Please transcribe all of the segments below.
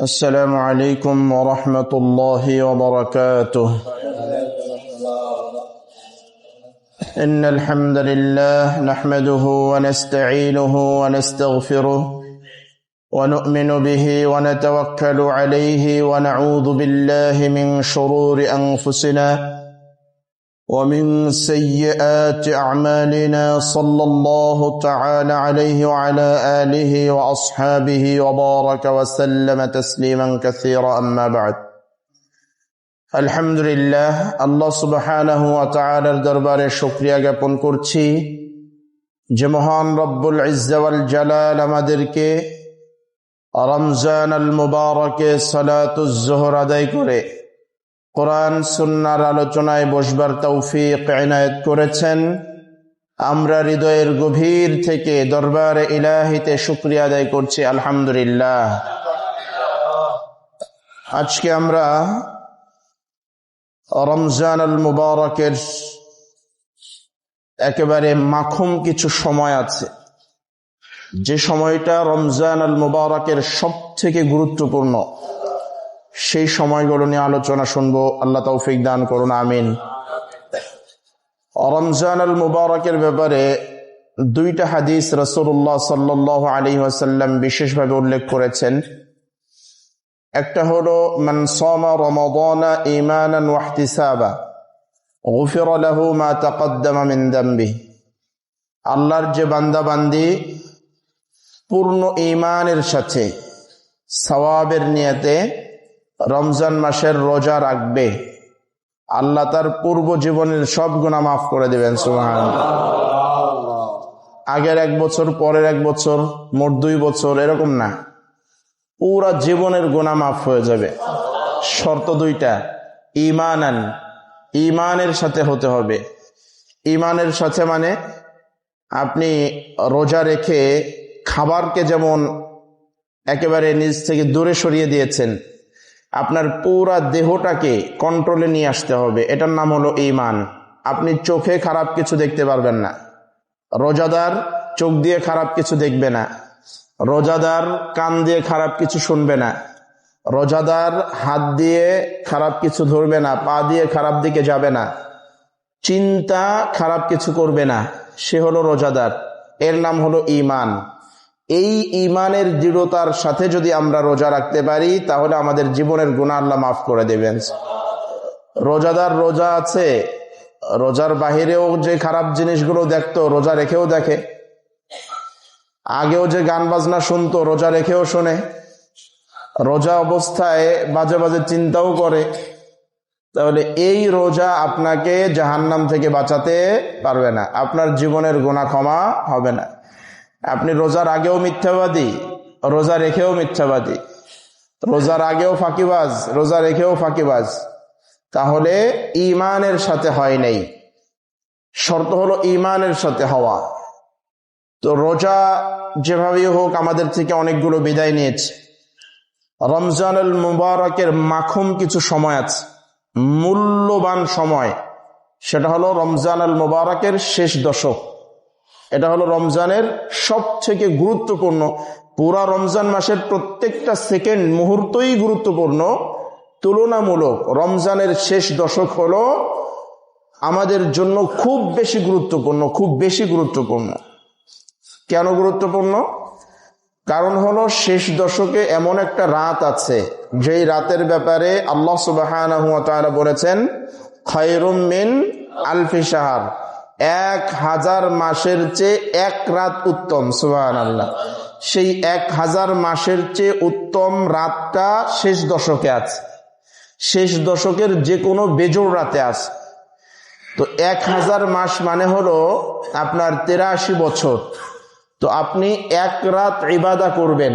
السلام عليكم ورحمة الله وبركاته. إن الحمد لله نحمده ونستعينه ونستغفره ونؤمن به ونتوكل عليه ونعوذ بالله من شرور أنفسنا ومن سيئات أعمالنا صلى الله تعالى عليه وعلى آله وأصحابه وبارك وسلم تسليما كثيرا أما بعد. আলহামদুলিল্লাহ, আল্লাহ সুবহানাহু ওয়া তাআলার দরবারে শুকরিয়া জ্ঞাপন করছি যে মহান রব্বুল ইজ্জা ওয়াল জালাল আমাদেরকে রমজান আল মুবারকে সালাতুজ যোহর আদায় করে কোরআন সুন্নাহর আলোচনায় বসবার তৌফিক ইনায়েত করেছেন। আমরা হৃদয়ের গভীর থেকে দরবারে ইলাহিতে শুকরিয়া আদায় করছি আলহামদুলিল্লাহ। আজকে আমরা রমজান আল মুবারকের একেবারে মাখুম কিছু সময় আছে, যে সময়টা রমজান আল মুবারকের সব থেকে গুরুত্বপূর্ণ, সেই সময়গুলো নিয়ে আলোচনা শুনবো। আল্লাহ তৌফিক দান করুন, আমিন। রমজান আল মুবারকের ব্যাপারে দুইটা হাদিস রাসূলুল্লাহ সাল্লাল্লাহু আলাইহি ওয়াসাল্লাম বিশেষভাবে উল্লেখ করেছেন। একটা হলো মান সামা রমাদানা ঈমানান ওয়া ইহতিসাবা গুফিরা লাহু মা তাকদ্দামা মিন যামবিহি। আল্লাহর যে বান্দা বান্দি পূর্ণ ঈমানের সাথে সওয়াবের নিয়তে রমজান মাসের রোজা রাখবে, আল্লাহ তার পূর্ব জীবনের সব গুনাহ মাফ করে দিবেন। সুবহানাল্লাহ। আগের 1 বছর, পরের 1 বছর, মোট 2 বছর, এরকম না, পুরা জীবনের গুনাহ মাফ হয়ে যাবে। শর্ত দুইটা, ঈমানান, ঈমানের সাথে হতে হবে। ঈমানের সাথে মানে আপনি রোজা রেখে খাবারকে যেমন একেবারে নিজ থেকে দূরে সরিয়ে দিয়েছেন, আপনার পুরা দেহটাকে কন্ট্রোলে নিয়ে আসতে হবে। এটার নাম হলো ঈমান। আপনি চোখে খারাপ কিছু দেখতে পারবেন না, রোজাদার চোখ দিয়ে খারাপ কিছু দেখবে না, রোজাদার কান দিয়ে খারাপ কিছু শুনবে না, রোজাদার হাত দিয়ে খারাপ কিছু ধরবে না, পা দিয়ে খারাপ দিকে যাবে না, চিন্তা খারাপ কিছু করবে না, সে হলো রোজাদার। এর নাম হলো ঈমান। এই ঈমানের দৃঢ়তার সাথে যদি আমরা রোজা রাখতে পারি, তাহলে আমাদের জীবনের গুনাহ আল্লাহ মাফ করে দেবেন। রোজাদার রোজা আছে, রোজার বাহিরেও যে খারাপ জিনিসগুলো দেখতো রোজা রেখেও দেখে, আগেও যে গান বাজনা শুনতো রোজা রেখেও শোনে, রোজা অবস্থায় বাজে বাজে চিন্তাও করে। তাহলে এই রোজা আপনাকে জাহান্নাম থেকে বাঁচাতে পারবে না, আপনার জীবনের গুনাহ ক্ষমা হবে না। আপনি রোজার আগেও মিথ্যাবাদী, রোজা রেখেও মিথ্যাবাদী, রোজার আগেও ফাঁকিবাজ, রোজা রেখেও ফাঁকিবাজ, তাহলে ঈমানের সাথে হয় নাই। শর্ত হলো ঈমানের সাথে হওয়া। তো রোজা যেভাবেই হোক আমাদের থেকে অনেকগুলো বিদায় নিয়েছে। রমজানুল মুবারকের মাখুম কিছু সময় আছে, মূল্যবান সময়। সেটা হলো রমজানুল মুবারকের শেষ দশক। এটা হলো রমজানের সব থেকে গুরুত্বপূর্ণ। পুরা রমজান মাসের প্রত্যেকটা সেকেন্ড, মুহূর্তই গুরুত্বপূর্ণ। তুলনামূলক রমজানের শেষ দশক হলো আমাদের জন্য খুব বেশি গুরুত্বপূর্ণ, খুব বেশি গুরুত্বপূর্ণ। কেন গুরুত্বপূর্ণ? কারণ হলো শেষ দশকে এমন একটা রাত আছে, যেই রাতের ব্যাপারে আল্লাহ সুবহানাহু ওয়া তাআলা বলেছেন খায়রুম মিন আলফি শাহর, 1000 মাসের চেয়ে এক রাত উত্তম। সুবহানাল্লাহ। সেই 1000 মাসের চেয়ে উত্তম রাতটা শেষ দশকে আছে, শেষ দশকের যে কোনো বেজোড় রাতে আছে। তো 1000 মাস মানে হলো আপনার 83 বছর। তো আপনি এক রাত ইবাদা করবেন,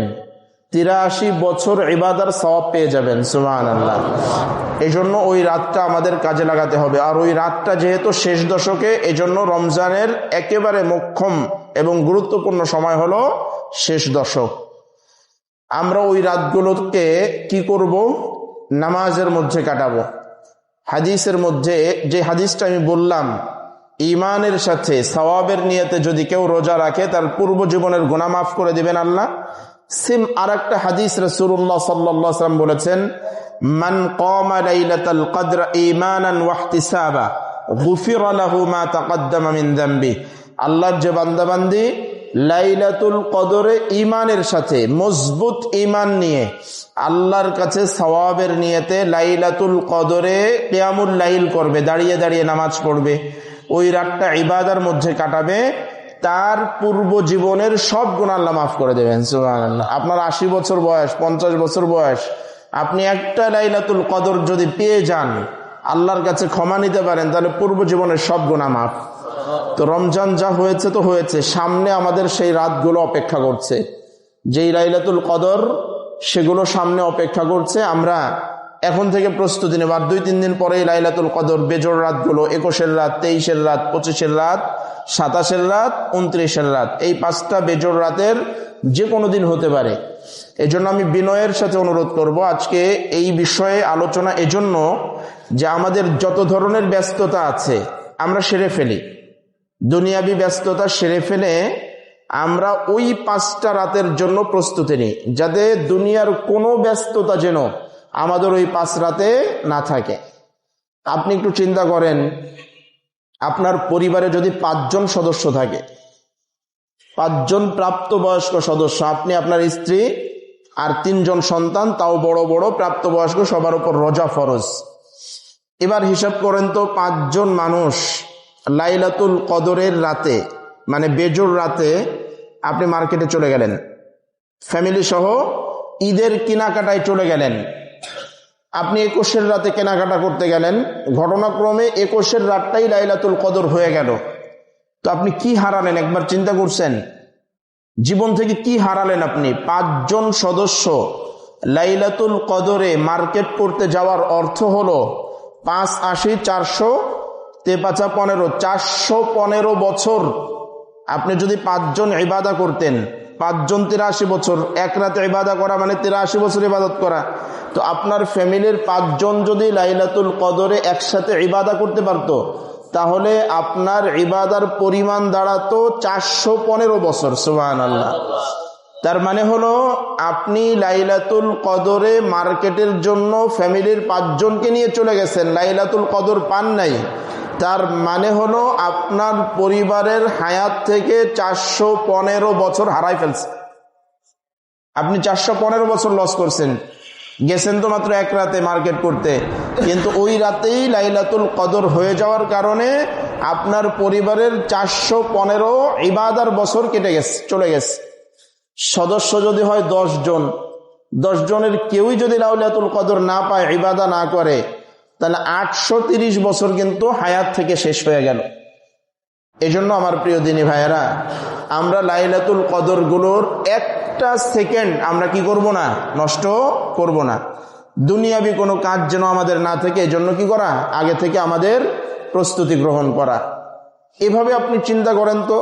83 বছর ইবাদার সওয়াব পেয়ে যাবেন। সুবহানাল্লাহ। এই জন্য ওই রাতটা আমাদের কাজে লাগাতে হবে। আর ওই রাতটা যেহেতু শেষ দশকে, এজন্য রমজানের একেবারে মোক্ষম এবং গুরুত্বপূর্ণ সময় হলো শেষ দশক। আমরা ওই রাতগুলোকে কি করব? নামাজের মধ্যে কাটাবো। হাদিসের মধ্যে যে হাদিসটা আমি বললাম, ঈমানের সাথে সওয়াবের নিয়তে যদি কেউ রোজা রাখে, তার পূর্ব জীবনের গুনাহ মাফ করে দিবেন আল্লাহ। সিম আর একটা হাদিস রাসূলুল্লাহ সাল্লাল্লাহু আলাইহি ওয়াসাল্লাম বলেছেন, মান কামা লাইলাতাল কদর ঈমানান ওয়া ইহতিসাবা গুফিরা লাহু মা তাকদ্দামা মিন যামবি। আল্লাহর যে বান্দাবান্দি লাইলাতুল কদরে ঈমানের সাথে মজবুত ঈমান নিয়ে আল্লাহর কাছে সওয়াবের নিয়তে লাইলাতুল কদরে কিয়ামুল লাইল করবে, দাঁড়িয়ে দাঁড়িয়ে নামাজ পড়বে, ওই রাতটা ইবাদার মধ্যে কাটাবে, তার পূর্ব জীবনের সব গুনাহ আল্লাহ মাফ করে দেবেন। সুবহানাল্লাহ। আপনার 80 বছর বয়স, 50 বছর বয়স, আপনি একটা লাইলাতুল কদর যদি পেয়ে যান, আল্লাহর কাছে ক্ষমা নিতে পারেন, তাহলে পূর্ব জীবনের সব গুনাহ মাফ। তো রমজান যা হয়েছে তো হয়েছে, সামনে আমাদের সেই রাতগুলো অপেক্ষা করছে, যেই লাইলাতুল কদর সেগুলো সামনে অপেক্ষা করছে। আমরা এখন থেকে প্রস্তুতি নেব। আর 2-3 দিন পরেই লাইলাতুল কদর, বেজোড় রাতগুলো 21-এর রাত, 23-এর রাত, 25-এর রাত, 27-এর রাত, 29-এর রাত, এই 5টা বেজোড় রাতের যে কোনো দিন হতে পারে। এজন্য আমি বিনয়ের সাথে অনুরোধ করব, আজকে এই বিষয়ে আলোচনা এজন্য যে আমাদের যত ধরনের ব্যস্ততা আছে আমরা সেরে ফেলি, দুনিয়াবি ব্যস্ততা সেরে ফেলে আমরা ওই 5টা রাতের জন্য প্রস্তুতি নিই, যাতে দুনিয়ার কোনো ব্যস্ততা যেন আমাদের ওই 5 রাতে না থাকে। আপনি একটু চিন্তা করেন, আপনার পরিবারে যদি 5 জন সদস্য থাকে, 5 জন প্রাপ্তবয়স্ক সদস্য, আপনি, আপনার স্ত্রী আর 3 জন সন্তান, তাও বড় বড় প্রাপ্তবয়স্ক, সবার উপর রোজা ফরজ। এবার হিসাব করেন তো, 5 জন মানুষ লাইলাতুল কদরের রাতে, মানে বেজোর রাতে আপনি মার্কেটে চলে গেলেন, ফ্যামিলি সহ ঈদের কেনাকাটায় চলে গেলেন। আপনি 21-এর রাতে কেনাকাটা করতে গেলেন, ঘটনাক্রমে 21-এর রাতটাই লাইলাতুল কদর হয়ে গেল। তো আপনি কি হারালেন একবার চিন্তা করছেন? জীবন থেকে কি হারালেন আপনি? 5 জন সদস্য লাইলাতুল কদরে মার্কেট করতে যাওয়ার অর্থ হলো 5 80 400 5 15 415 বছর আপনি যদি 5 জন ইবাদত করতেন, 5 জন 83 বছর, এক রাতে ইবাদত করা মানে 83 বছর ইবাদত করা। তো আপনার ফ্যামিলির 5 জন যদি লাইলাতুল কদরে একসাথে ইবাদত করতে পারতো, তাহলে আপনার ইবাদার পরিমাণ দাঁড়াতো 415 বছর। সুবহানাল্লাহ। তার মানে হলো আপনি লাইলাতুল কদরে মার্কেটের জন্য ফ্যামিলির 5 জনকে নিয়ে চলে গেছেন, লাইলাতুল কদর পান নাই। তার মানে হলো আপনার পরিবারের হায়াত থেকে 415 বছর হারাই ফেলছে। আপনি 415 বছর লস করছেন। গেছেন তো মাত্র এক রাতে মার্কেট করতে, কিন্তু ওই রাতেই লাইলাতুল কদর হয়ে যাওয়ার কারণে আপনার পরিবারের 415 ইবাদার বছর কেটে গেছে, চলে গেছে। সদস্য যদি হয় 10 জন, 10 জনের কেউই যদি লাইলাতুল কদর না পায়, ইবাদা না করে, তাহলে 830 বছর কিন্তু হায়াত থেকে শেষ হয়ে গেল। এজন্য আমার প্রিয় দিনী ভাইয়েরা, আমরা লাইলাতুল কদর গুলোর একটা সেকেন্ড আমরা কি করব না, নষ্ট করব না। দুনিয়াবি কোনো কাজ যেন আমাদের না থাকে, এজন্য কি করা, আগে থেকে আমাদের প্রস্তুতি গ্রহণ করা। এভাবে আপনি চিন্তা করেন তো,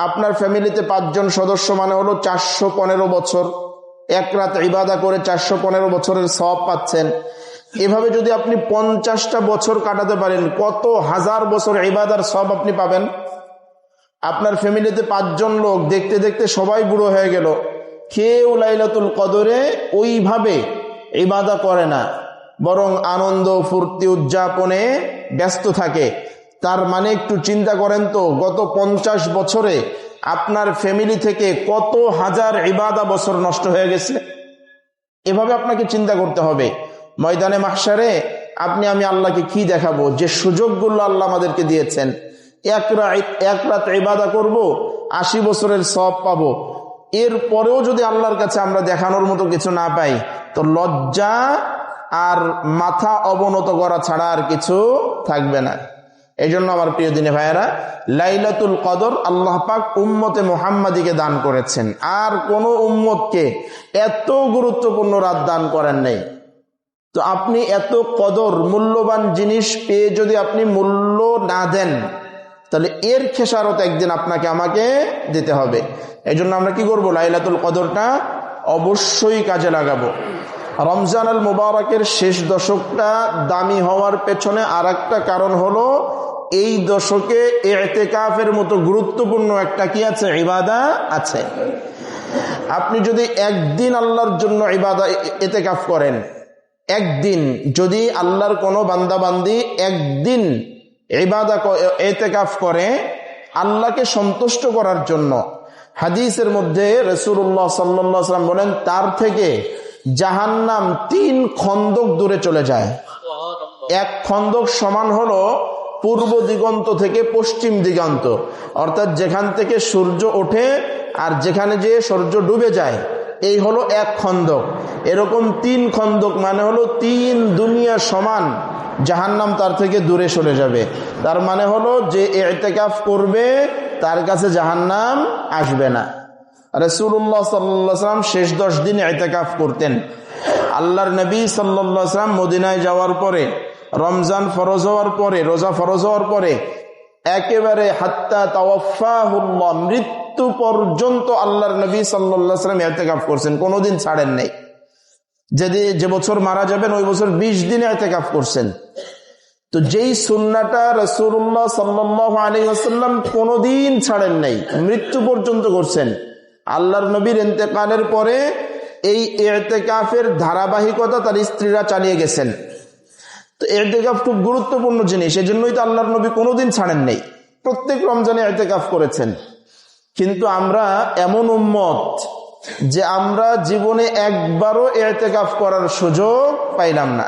আপনার ফ্যামিলিতে 5 জন সদস্য মানে হলো 415 বছর, এক রাত ইবাদত করে 415 বছরের সওয়াব পাচ্ছেন। এভাবে যদি আপনি 50টা বছর কাটাতে পারেন, কত হাজার বছর ইবাদার সওয়াব আপনি পাবেন। আপনার ফ্যামিলিতে 5 জন লোক, দেখতে দেখতে সবাই বুড়ো হয়ে গেল, কেউ লাইলাতুল কদরে ওইভাবে ইবাদত করে না, বরং আনন্দ ফুর্তি উদযাপনে ব্যস্ত থাকে। তার মানে একটু চিন্তা করেন তো, গত 50 বছরে আপনার ফ্যামিলি থেকে কত হাজার ইবাদত বছর নষ্ট হয়ে গেছে। এভাবে আপনাকে চিন্তা করতে হবে। ময়দানে মাহশারে আপনি আমি আল্লাহকে কি দেখাবো, যে সুযোগগুলো আল্লাহ আমাদেরকে দিয়েছেন। এক রাত ইবাদত করব, 80 বছরের সওয়াব পাবো। এরপরেও যদি আল্লাহর কাছে আমরা দেখানোর মতো কিছু না পাই, তো লজ্জা আর মাথা অবনত করা ছাড়া আর কিছু থাকবে না। এই জন্য আমার প্রিয় দিনী ভাইয়েরা, লাইলাতুল কদর আল্লাহ পাক উম্মতে মুহাম্মাদীকে দান করেছেন, আর কোন উম্মতকে এত গুরুত্বপূর্ণ রাত দান করেন নাই। তো আপনি এত কদর মূল্যবান জিনিস পেয়ে যদি আপনি মূল্য না দেন, তাহলে এর খেসারত একদিন আপনাকে আমাকে দিতে হবে। এই জন্য আমরা কি করব, লাইলাতুল কদরটা অবশ্যই কাজে লাগাবো। রমজান আল মুবারকের শেষ দশকটা দামি হওয়ার পেছনে আর একটা কারণ হলো, এই দশকে ইতিকাফের মতো গুরুত্বপূর্ণ একটা কি আছে, ইবাদত আছে। আপনি যদি একদিন আল্লাহর জন্য ইবাদত ইতিকাফ করেন, একদিন যদি আল্লাহর কোনো বান্দা বান্দি একদিন ইবাদত ইতিকাফ করে আল্লাহকে সন্তুষ্ট করার জন্য, হাদিসের মধ্যে রাসূলুল্লাহ সাল্লাল্লাহু আলাইহি ওয়াসাল্লাম বলেন তার থেকে জাহান্নাম 3 খন্দক দূরে চলে যায়। এক খন্দক সমান হলো পূর্ব দিগন্ত থেকে পশ্চিম দিগন্ত, অর্থাৎ যেখান থেকে সূর্য ওঠে আর যেখানে যে সূর্য ডুবে যায়, এই হলো এক খন্দক। এরকম 3 খন্দক মানে হলো 3 দুনিয়া সমান জাহান্নাম তার থেকে দূরে সরে যাবে। তার মানে হলো যে ইতিকাফ করবে তার কাছে জাহান্নাম আসবে না। রাসূলুল্লাহ সাল্লাল্লাহু আলাইহি ওয়াসাল্লাম শেষ 10 দিন ইতিকাফ করতেন। আল্লাহর নবী সাল্লাল্লাহু আলাইহি ওয়াসাল্লাম মদিনায় যাওয়ার পরে, রমজান ফরজ হওয়ার পরে, রোজা ফরজ হওয়ার পরে একেবারে হাত্তা তাওয়াফাহুল্লাহ, মৃত্যু পর্যন্ত আল্লাহর নবী সাল্লাল্লাহু আলাইহি ওয়াসাল্লাম ইতিকাফ করছেন, কোনোদিন ছাড়েন নাই। যে বছর মারা যাবেন ওই বছর 20 দিন ইতিকাফ করছেন। তো যেই সুন্নাহটা রাসূলুল্লাহ সাল্লাল্লাহু আলাইহি ওয়াসাল্লাম কোনোদিন ছাড়েন নাই, মৃত্যু পর্যন্ত করছেন, আল্লাহর নবীর ইন্তেকালের পরে এই ইতিকাফের ধারাবাহিকতা তার স্ত্রীরা চালিয়ে গেছেন। তো ইতিকাফ খুব গুরুত্বপূর্ণ জিনিস, এজন্যই তো আল্লাহর নবী কোনোদিন ছাড়েন নাই, প্রত্যেক রমজানে ইতিকাফ করেছেন। কিন্তু আমরা এমন উম্মত যে আমরা জীবনে একবারও ইতিকাফ করার সুযোগ পাইলাম না।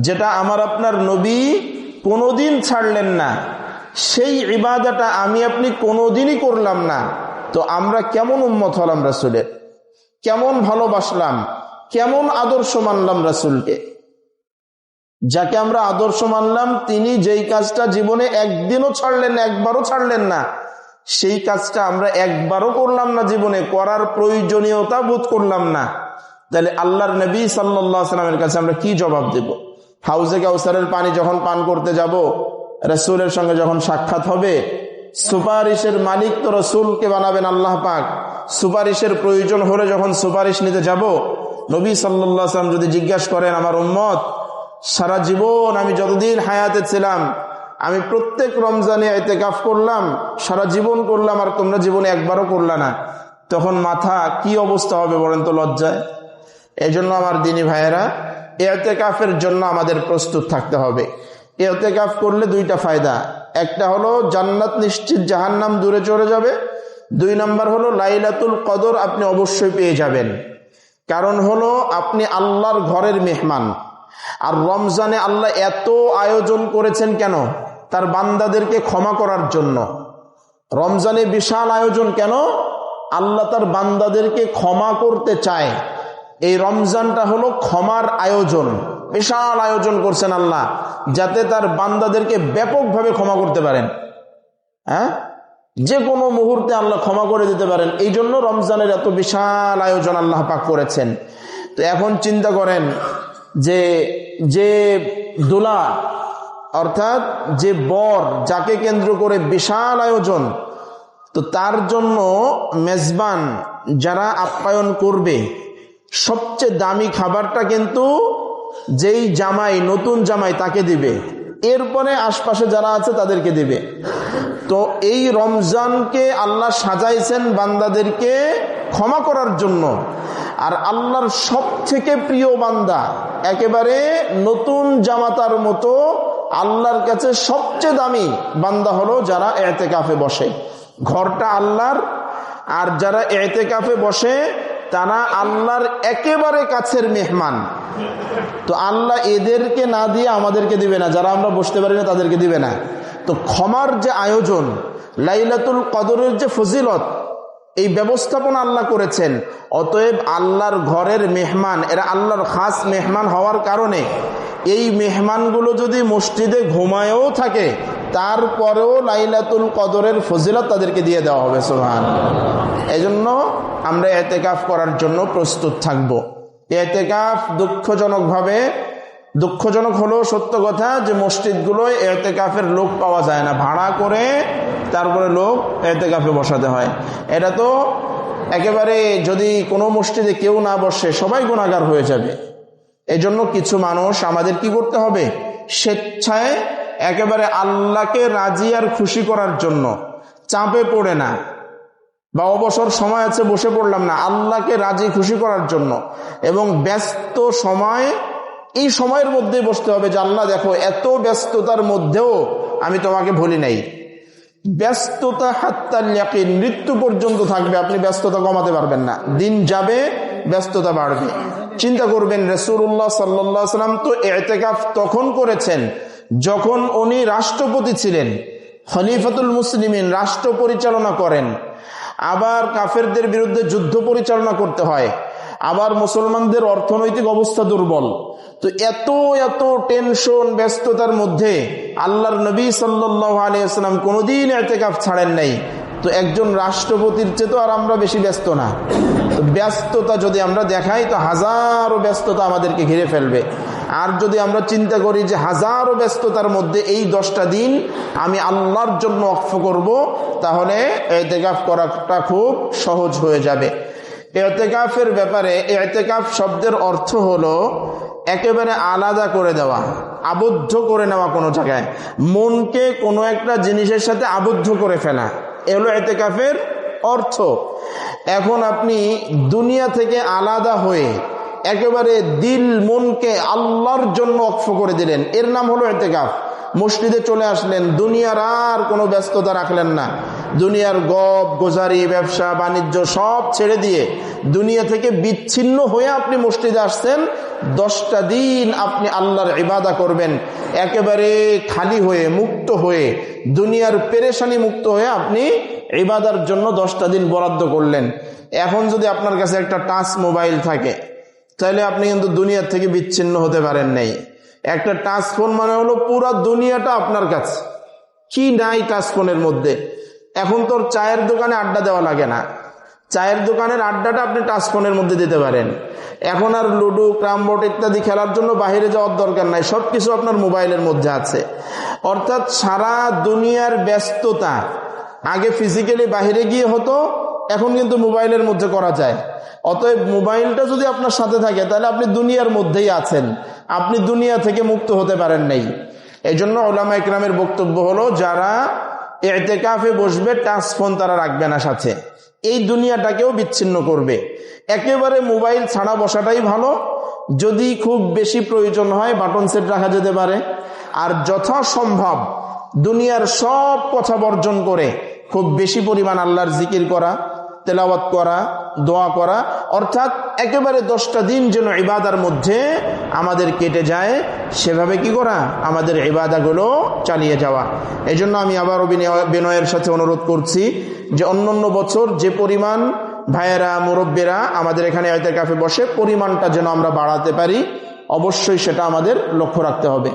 যেটা আমার আপনার নবী কোনোদিন ছাড়লেন না, সেই ইবাদতটা আমি আপনি কোনোদিনই করলাম না। তো আমরা কেমন উম্মত হলাম রাসূলের, কেমন ভালোবাসলাম, কেমন আদর্শ মানলাম রাসূলকে। যাকে আমরা আদর্শ মানলাম তিনি যেই কাজটা জীবনে একদিনও ছাড়লেন না, একবারও ছাড়লেন না, সেই কাজটা আমরা একবারও করলাম না, জীবনে করার প্রয়োজনীয়তা বোধ করলাম না। তাহলে আল্লাহর নবী সাল্লাল্লাহু আলাইহি ওয়াসাল্লামের কাছে আমরা কি জবাব দেব? হাউজে কাউসারের পানি যখন পান করতে যাব, রাসূলের সঙ্গে যখন সাক্ষাৎ হবে, সুপারিশের মালিক তো রাসূলকে বানাবেন আল্লাহ পাক। সুপারিশের প্রয়োজন হলে যখন সুপারিশ নিতে যাব, নবী সাল্লাল্লাহু আলাইহি ওয়াসাল্লাম যদি জিজ্ঞাসা করেন আমার উম্মত সারা জীবন আমি যতদিন হায়াতে ছিলাম আমি প্রত্যেক রমজানে ইতিকাফ করলাম, সারা জীবন করলাম, আর তোমরা জীবনে একবারও করলা না, তখন মাথা কি অবস্থা হবে বলেন তো লজ্জায়। এজন্য আমার দিনী ভাইয়েরা, ইতিকাফের জন্য আমাদের প্রস্তুত থাকতে হবে। ইতিকাফ করলে 2টা ফায়দা, একটা হলো জান্নাত নিশ্চিত, জাহান্নাম দূরে চলে যাবে। 2 নাম্বার হলো লাইলাতুল কদর আপনি অবশ্যই পেয়ে যাবেন। কারণ হলো আপনি আল্লাহর ঘরের মেহমান। আর রমজানে আল্লাহ এত আয়োজন করেছেন কেন? তার বান্দাদেরকে ক্ষমা করার জন্য। রমজানে বিশাল আয়োজন কেন? আল্লাহ তার বান্দাদেরকে ক্ষমা করতে চায়। এই রমজানটা হলো ক্ষমার আয়োজন, বিশাল আয়োজন করছেন আল্লাহ, যাতে তার বান্দাদেরকে ব্যাপকভাবে ক্ষমা করতে পারেন। যে কোনো মুহূর্তে আল্লাহ ক্ষমা করে দিতে পারেন, এই জন্য রমজানের এত বিশাল আয়োজন আল্লাহ পাক করেছেন। তো এখন চিন্তা করেন যে দোলা অর্থাৎ যে বর, যাকে কেন্দ্র করে বিশাল আয়োজন, তো তার জন্য মেজবান যারা আপ্যায়ন করবে, সবচেয়ে দামি খাবারটা কিন্তু যেই জামাই, নতুন জামাই তাকে দিবে, এরপরে আশপাশে যারা আছে তাদেরকে দিবে। তো এই রমজানকে আল্লাহ সাজাইছেন বান্দাদেরকে ক্ষমা করার জন্য। আর আল্লাহর সব থেকে প্রিয় বান্দা, একেবারে নতুন জামাতার মতো আল্লাহর কাছে সবচেয়ে দামি বান্দা হলো যারা ইতিকাফে বসে। ঘরটা আল্লাহর, আর যারা ইতিকাফে বসে তারা আল্লাহর একেবারে কাছের মেহমান। তো আল্লাহ এদেরকে না দিয়ে আমাদেরকে দিবে না, যারা আমরা বসতে পারি না তাদেরকে দিবে না। তো ক্ষমার যে আয়োজন, লাইলাতুল কদরের যে ফজিলত, এই ব্যবস্থাপনা আল্লাহ করেছেন। অতএব আল্লাহর ঘরের মেহমান, এরা আল্লাহর খাস মেহমান হওয়ার কারণে এই মেহমানগুলো যদি মসজিদে ঘুমায়ও থাকে, তারপরেও লাইলাতুল কদরের ফজিলত তাদেরকে দিয়ে দেওয়া হবে। সুবহানাল্লাহ। এজন্য আমরা ইতিকাফ করার জন্য প্রস্তুত থাকব। ইতিকাফ দুঃখজনক হলো সত্য কথা যে মসজিদগুলোয় ইতিকাফের লোক পাওয়া যায় না, ভাড়া করে তারপরে লোক ইতিকাফে বসাতে হয়। এটা তো একেবারে, যদি কোনো মসজিদে কেউ না বসে সবাই গুনাহগার হয়ে যাবে। এজন্য কিছু মানুষ আমাদের কি করতে হবে? স্বেচ্ছায় একেবারে আল্লাহকে রাজি আর খুশি করার জন্য, চাপে পড়ে না, বা অবসর সময় আছে বসে পড়লাম না, আল্লাহকে রাজি খুশি করার জন্য। এবং ব্যস্ত সময়, এই সময়ের মধ্যে বসতে হবে যে আল্লাহ দেখো এত ব্যস্ততার মধ্যেও আমি তোমাকে ভুলি নাই। ব্যস্ততা হাত্তাল ইয়াকিন, মৃত্যু পর্যন্ত থাকবে, আপনি ব্যস্ততা কমাতে পারবেন না, দিন যাবে ব্যস্ততা বাড়বে। চিন্তা করবেন রাসূলুল্লাহ সাল্লাল্লাহু আলাইহি ওয়াসাল্লাম তো ইতিকাফ তখন করেছেন যখন উনি রাষ্ট্রপতি ছিলেন, খলিফাতুল মুসলিমিন, রাষ্ট্র পরিচালনা করেন। আবার কাফেরদের বিরুদ্ধে যুদ্ধ পরিচালনা করতে হয়, আবার মুসলমানদের অর্থনৈতিক অবস্থা দুর্বল। তো এত এত টেনশন ব্যস্ততার মধ্যে আল্লাহর নবী সাল্লাল্লাহু আলাইহি ওয়াসাল্লাম কোনোদিন ইতিকাফ ছাড়েন নাই। তো একজন রাষ্ট্রপতির চেয়ে তো আর আমরা বেশি ব্যস্ত না। তো ব্যস্ততা যদি আমরা দেখাই তো হাজারো ব্যস্ততা আমাদেরকে ঘিরে ফেলবে। আর যদি আমরা চিন্তা করি যে হাজারো ব্যস্ততার মধ্যে এই 10টা দিন আমি আল্লাহর জন্য ওয়াকফ করব, তাহলে ইতিকাফ করাটা খুব সহজ হয়ে যাবে। ইতিকাফের ব্যাপারে, ইতিকাফ শব্দের অর্থ হলো একেবারে আলাদা করে দেওয়া, আবদ্ধ করে নেওয়া কোনো জায়গায়, মনকে কোনো একটা জিনিসের সাথে আবদ্ধ করে ফেলা, এ হলো ইতিকাফের অর্থ। এখন আপনি দুনিয়া থেকে আলাদা হয়ে একেবারে দিল মনকে আল্লাহর জন্য ওয়াকফ করে দিলেন, এর নাম হলো ইতিকাফ। মসজিদে চলে আসলেন, দুনিয়ার আর কোনো ব্যস্ততা রাখলেন না, দুনিয়ার গপ গোজারি ব্যবসা বাণিজ্য সব ছেড়ে দিয়ে দুনিয়া থেকে বিচ্ছিন্ন হয়ে আপনি মসজিদে আসছেন। 10টা দিন আপনি আল্লাহর ইবাদা করবেন, একেবারে খালি হয়ে মুক্ত হয়ে, দুনিয়ার পেরেশানি মুক্ত হয়ে আপনি ইবাদার জন্য 10টা দিন বরাদ্দ করলেন। এখন যদি আপনার কাছে একটা টাচ মোবাইল থাকে তাহলে আপনি কিন্তু দুনিয়ার থেকে বিচ্ছিন্ন হতে পারেন নাই। একটা টাচ ফোন মানে হলো পুরা দুনিয়াটা আপনার কাছে। কি নাই টাচ ফোনের মধ্যে? এখন তোর চায়ের দোকানে আড্ডা দেওয়া লাগে না, চায়ের দোকানের আড্ডাটা আপনি টাচ ফোনের মধ্যে দিতে পারেন। এখন আর লুডো ক্রামবোর্ড ইত্যাদি খেলার জন্য বাইরে যাওয়ার দরকার নাই, সবকিছু আপনার মোবাইলের মধ্যে আছে। অর্থাৎ সারা দুনিয়ার ব্যস্ততা আগে ফিজিক্যালি বাইরে গিয়ে হতো, এখন কিন্তু মোবাইলের মধ্যে করা যায়। অতএব মোবাইলটা যদি আপনার সাথে থাকে তাহলে আপনি দুনিয়ার মধ্যেই আছেন, আপনি দুনিয়া থেকে মুক্ত হতে পারেন নাই। এই জন্য উলামা ইকরামের বক্তব্য হলো যারা ইতিকাফে বসবে টাচ ফোন তারা রাখবে না সাথে, এই দুনিয়াটাকেও বিচ্ছিন্ন করবে। একেবারে মোবাইল ছাড়া বসাটাই ভালো। যদি খুব বেশি প্রয়োজন হয় বাটন সেট রাখা যেতে পারে। আর যথাসম্ভব দুনিয়ার সব কথা বর্জন করে খুব বেশি পরিমাণ আল্লাহর জিকির করা, তেলাওয়াত করা, দোয়া করা, অর্থাৎ একেবারে 10টা দিন যেন ইবাদার মধ্যে আমাদের কেটে যায়, সেভাবে কি করা, আমাদের ইবাদাগুলো চালিয়ে যাওয়া। এই জন্য আমি আবারও বিনয়ের সাথে অনুরোধ করছি যে অন্যান্য বছর যে পরিমাণ ভাইয়েরা মুরব্বীরা আমাদের এখানে ইতিকাফে বসে, পরিমাণটা যেন আমরা বাড়াতে পারি, অবশ্যই সেটা আমাদের লক্ষ্য রাখতে হবে।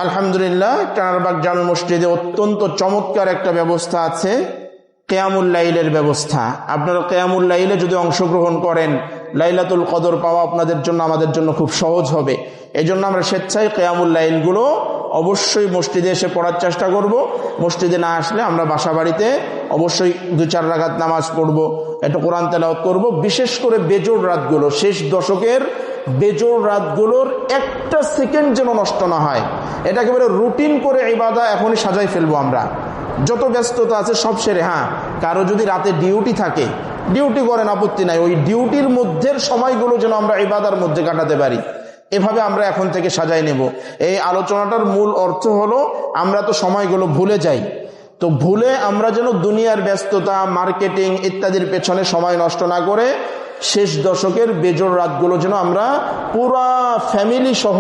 আলহামদুলিল্লাহ, টানারবাগ জামে মসজিদে অত্যন্ত চমৎকার একটা ব্যবস্থা আছে, কিয়ামুল লাইলের ব্যবস্থা। আপনারা কিয়ামুল লাইলে যদি অংশগ্রহণ করেন, লাইলাতুল কদর পাওয়া আপনাদের জন্য আমাদের জন্য খুব সহজ হবে। এই জন্য আমরা স্বেচ্ছায় কিয়ামুল লাইলগুলো অবশ্যই মসজিদে এসে পড়ার চেষ্টা করব। মসজিদে না আসলে আমরা বাসা বাড়িতে অবশ্যই 2-4 রাকাত নামাজ পড়ব, একটু কোরআন তেলাওয়াত করব। বিশেষ করে বেজোড় রাতগুলো, শেষ দশকের বেজোড় রাতগুলোর একটা সেকেন্ড যেন নষ্ট না হয়, এটা একেবারে রুটিন করে ইবাদা এখনই সাজাই ফেলবো আমরা। যত ব্যস্ততা আছে সব সেরে, হ্যাঁ কারো যদি রাতে ডিউটি থাকে ডিউটি করেন, আপত্তি নাই, ওই ডিউটির মধ্যের সময়গুলো যেন আমরা ইবাদার মধ্যে কাটাতে পারি, এভাবে আমরা এখন থেকে সাজাই নেব। এই আলোচনাটার মূল অর্থ হলো আমরা তো সময়গুলো ভুলে যাই, তো ভুলে আমরা যেন দুনিয়ার ব্যস্ততা, মার্কেটিং ইত্যাদির পেছনে সময় নষ্ট না করে শেষ দশকের বেজোড় রাতগুলো যেন আমরা পুরা ফ্যামিলি সহ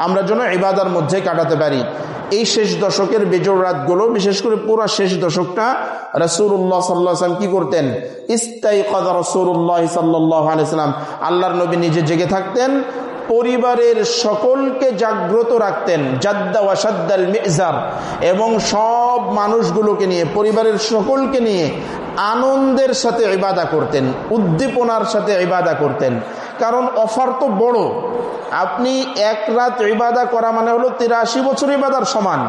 আমরা যেন ইবাদার মধ্যে কাটাতে পারি। এই শেষ দশকের বেজোড় রাতগুলো, বিশেষ করে পুরা শেষ দশকটা রাসূলুল্লাহ সাল্লাল্লাহু আলাইহি ওয়াসাল্লাম কি করতেন? ইস্তাইকাযা রাসূলুল্লাহ সাল্লাল্লাহু আলাইহি ওয়াসাল্লাম, আল্লাহর নবী নিজে জেগে থাকতেন, পরিবারের সকলকে জাগ্রত রাখতেন, জাদ্দা ওয়া শাদ্দাল মিজার, এবং সব মানুষগুলোকে নিয়ে, পরিবারের সকলকে নিয়ে আনন্দের সাথে ইবাদা করতেন, উদ্দীপনার সাথে ইবাদা করতেন। কারণ অফার তো বড়, আপনি এক রাত ইবাদা করা মানে হলো 83 বছর ইবাদার সমান।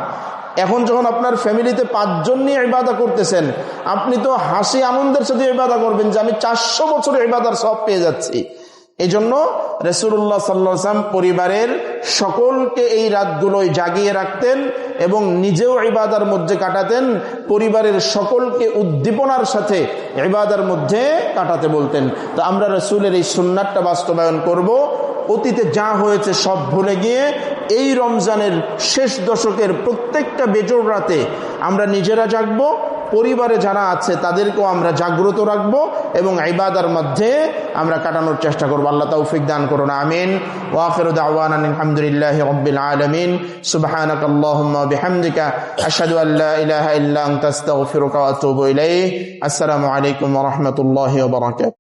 এখন যখন আপনার ফ্যামিলিতে 5 জন নিয়ে ইবাদা করতেছেন, আপনি তো হাসি আনন্দের সাথে ইবাদা করবেন যে আমি 400 বছর ইবাদার সওয়াব পেয়ে যাচ্ছি। এজন্য রাসূলুল্লাহ সাল্লাল্লাহু আলাইহি ওয়াসাল্লাম পরিবারের সকলকে এই রাতগুলোয় জাগিয়ে রাখতেন এবং নিজেও ইবাদার মধ্যে কাটাতেন, পরিবারের সকলকে উদ্দীপনার সাথে ইবাদার মধ্যে কাটাতে বলতেন। তো আমরা রাসূলের এই সুন্নাতটা বাস্তবায়ন করব। অতীতে যা হয়েছে সব ভুলে গিয়ে এই রমজানের শেষ দশকের প্রত্যেকটা বেজোড় রাতে আমরা নিজেরা জাগবো, পরিবারে যারা আছে তাদেরকেও আমরা জাগ্রত রাখবো এবং ইবাদার মধ্যে আমরা কাটানোর চেষ্টা করবো। আল্লাহ তৌফিক দান করুন, আমিন। ওয়া আখিরু দাওয়ানা আলহামদুলিল্লাহি রাব্বিল আলামিন। সুবহানাকাল্লাহুম্মা ওয়া বিহামদিকা আশহাদু আল্লা ইলাহা ইল্লা আনতা আস্তাগফিরুকা ওয়া আতুবু ইলাইক। আসসালামু আলাইকুম ওয়া রাহমাতুল্লাহি ওয়া বারাকাতুহু।